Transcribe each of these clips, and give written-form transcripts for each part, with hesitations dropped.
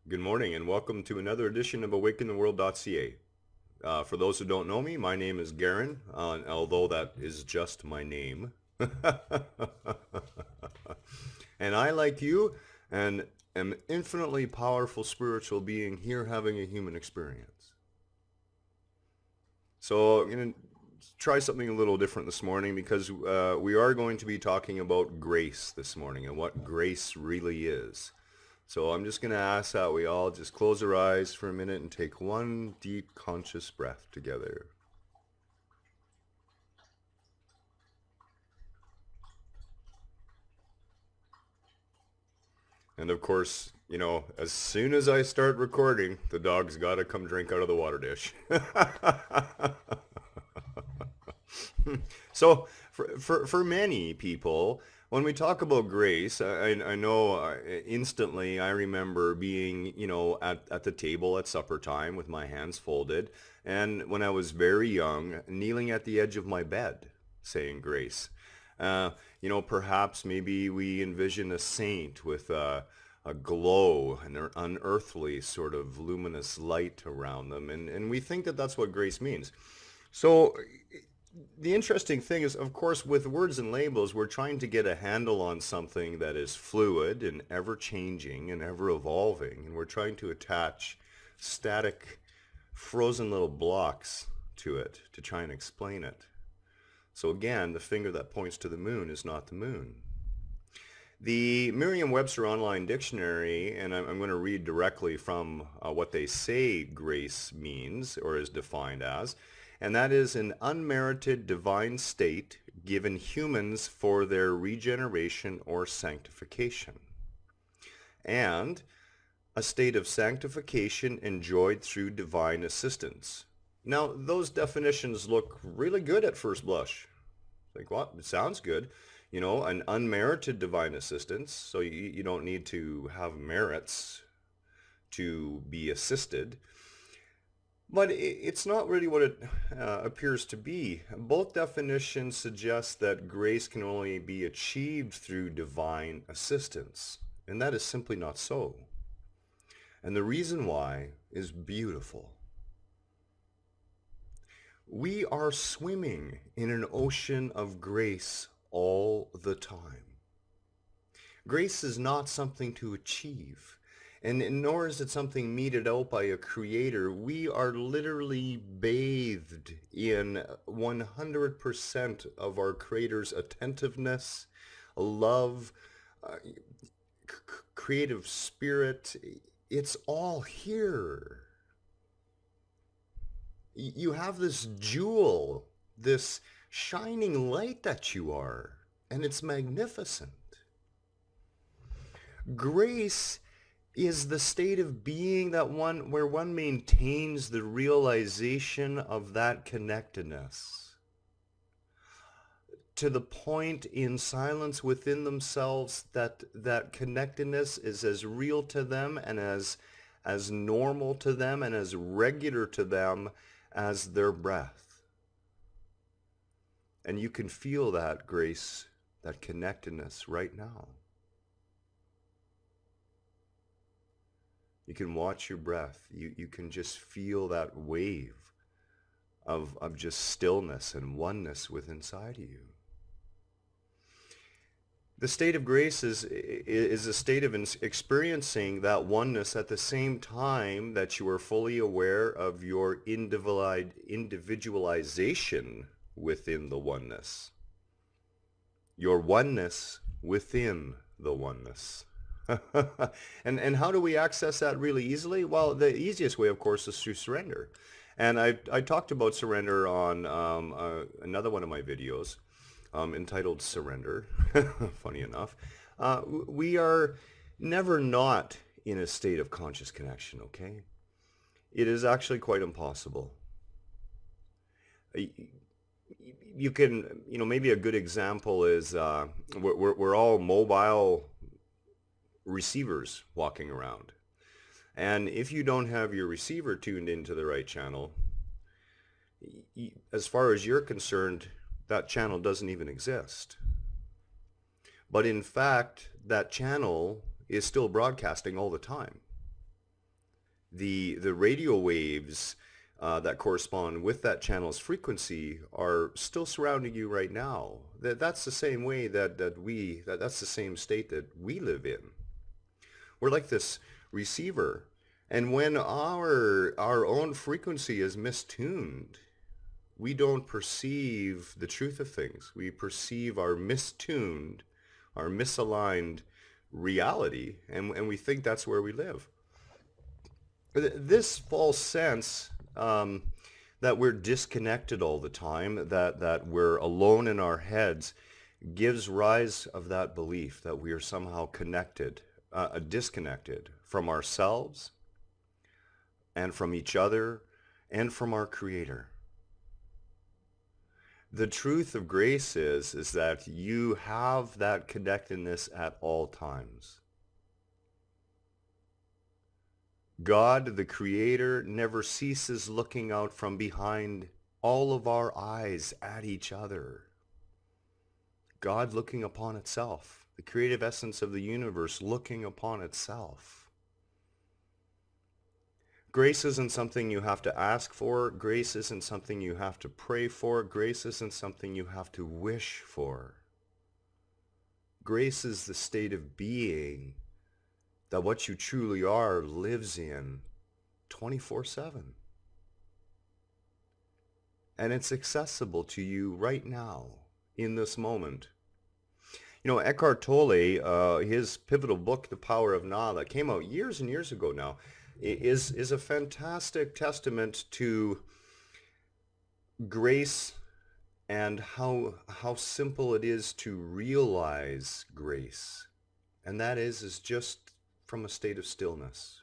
Good morning and welcome to another edition of awakentheworld.ca. For those who don't know me, my name is Garen, although that is just my name. And I, like you, and am an infinitely powerful spiritual being here having a human experience. So I'm going to try something a little different this morning because we are going to be talking about grace this morning and what grace really is. So I'm just going to ask that we all just close our eyes for a minute and take one deep conscious breath together. And of course, as soon as I start recording, the dog's got to come drink out of the water dish. So for many people, when we talk about grace, I know instantly I remember being, at the table at supper time with my hands folded. And when I was very young, kneeling at the edge of my bed, saying grace. Uh, Perhaps maybe we envision a saint with a glow, an unearthly sort of luminous light around them. And we think that that's what grace means. So the interesting thing is, of course, with words and labels, we're trying to get a handle on something that is fluid and ever changing and ever evolving. And we're trying to attach static, frozen little blocks to it to try and explain it. So again, the finger that points to the moon is not the moon. The Mirriam-Webster online dictionary, and I'm going to read directly from what they say grace means or is defined as, and that is an unmerited divine state given humans for their regeneration or sanctification, and a state of sanctification enjoyed through divine assistance. Now, those definitions look really good at first blush. Like, what? It sounds good. An unmerited divine assistance, so you don't need to have merits to be assisted. But it's not really what it appears to be. Both definitions suggest that grace can only be achieved through divine assistance, and that is simply not so. And the reason why is beautiful. We are swimming in an ocean of grace all the time. Grace is not something to achieve, and nor is it something meted out by a creator. We are literally bathed in 100% of our creator's attentiveness, love, creative spirit. It's all here. You have this jewel, this shining light that you are, and it's magnificent. Grace is the state of being where one maintains the realization of that connectedness to the point in silence within themselves that connectedness is as real to them and as normal to them and as regular to them as their breath. And you can feel that grace, that connectedness right now. You can watch your breath. You can just feel that wave of just stillness and oneness within inside of you. The state of grace is a state of experiencing that oneness at the same time that you are fully aware of your individualization within the oneness. Your oneness within the oneness. And how do we access that really easily? Well, the easiest way, of course, is through surrender. And I talked about surrender on another one of my videos. Entitled Surrender, funny enough. We are never not in a state of conscious connection, okay? It is actually quite impossible. You can, maybe a good example is we're all mobile receivers walking around. And if you don't have your receiver tuned into the right channel, as far as you're concerned, that channel doesn't even exist. But in fact, that channel is still broadcasting all the time. the radio waves that correspond with that channel's frequency are still surrounding you right now. That's the same way that's the same state that we live in. We're like this receiver. And when our own frequency is mistuned, we don't perceive the truth of things. We perceive our mistuned, our misaligned reality, and we think that's where we live. This false sense that we're disconnected all the time, that we're alone in our heads, gives rise of that belief that we are somehow connected, disconnected from ourselves and from each other and from our Creator. The truth of grace is that you have that connectedness at all times. God, the Creator, never ceases looking out from behind all of our eyes at each other. God looking upon itself, the creative essence of the universe looking upon itself. Grace isn't something you have to ask for. Grace isn't something you have to pray for. Grace isn't something you have to wish for. Grace is the state of being that what you truly are lives in 24/7. And it's accessible to you right now, in this moment. You know, Eckhart Tolle, his pivotal book, The Power of Now, that came out years and years ago now, is a fantastic testament to grace and how simple it is to realize grace. And that is just from a state of stillness.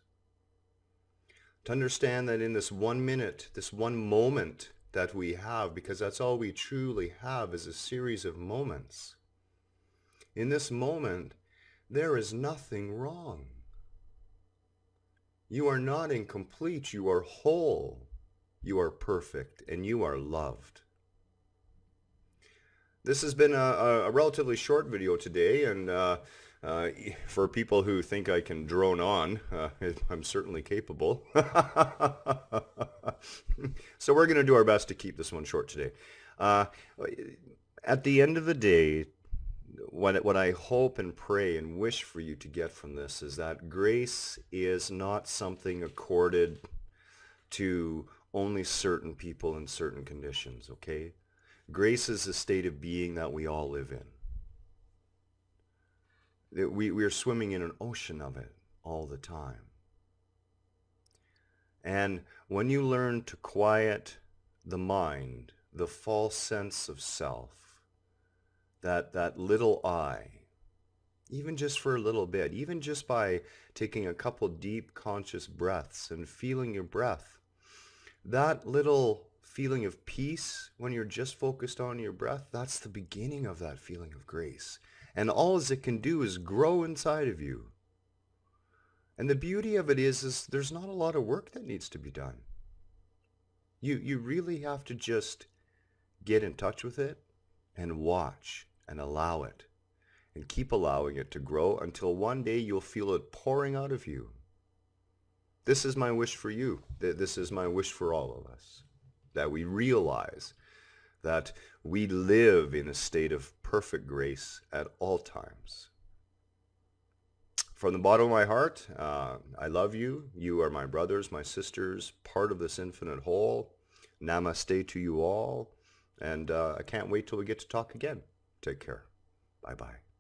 To understand that in this 1 minute, this one moment that we have, because that's all we truly have is a series of moments. In this moment, there is nothing wrong. You are not incomplete, you are whole, you are perfect, and you are loved. This has been a relatively short video today, and for people who think I can drone on, I'm certainly capable. So we're going to do our best to keep this one short today. At the end of the day, what I hope and pray and wish for you to get from this is that grace is not something accorded to only certain people in certain conditions, okay? Grace is a state of being that we all live in. We are swimming in an ocean of it all the time. And when you learn to quiet the mind, the false sense of self, that little I, even just for a little bit, even just by taking a couple deep conscious breaths and feeling your breath, that little feeling of peace when you're just focused on your breath, that's the beginning of that feeling of grace. And all it can do is grow inside of you. And the beauty of it is there's not a lot of work that needs to be done. You really have to just get in touch with it and watch and allow it and keep allowing it to grow until one day you'll feel it pouring out of you. This is my wish for you. This is my wish for all of us, that we realize that we live in a state of perfect grace at all times. From the bottom of my heart, I love you. You are my brothers, my sisters, part of this infinite whole. Namaste to you all. And I can't wait till we get to talk again. Take care. Bye-bye.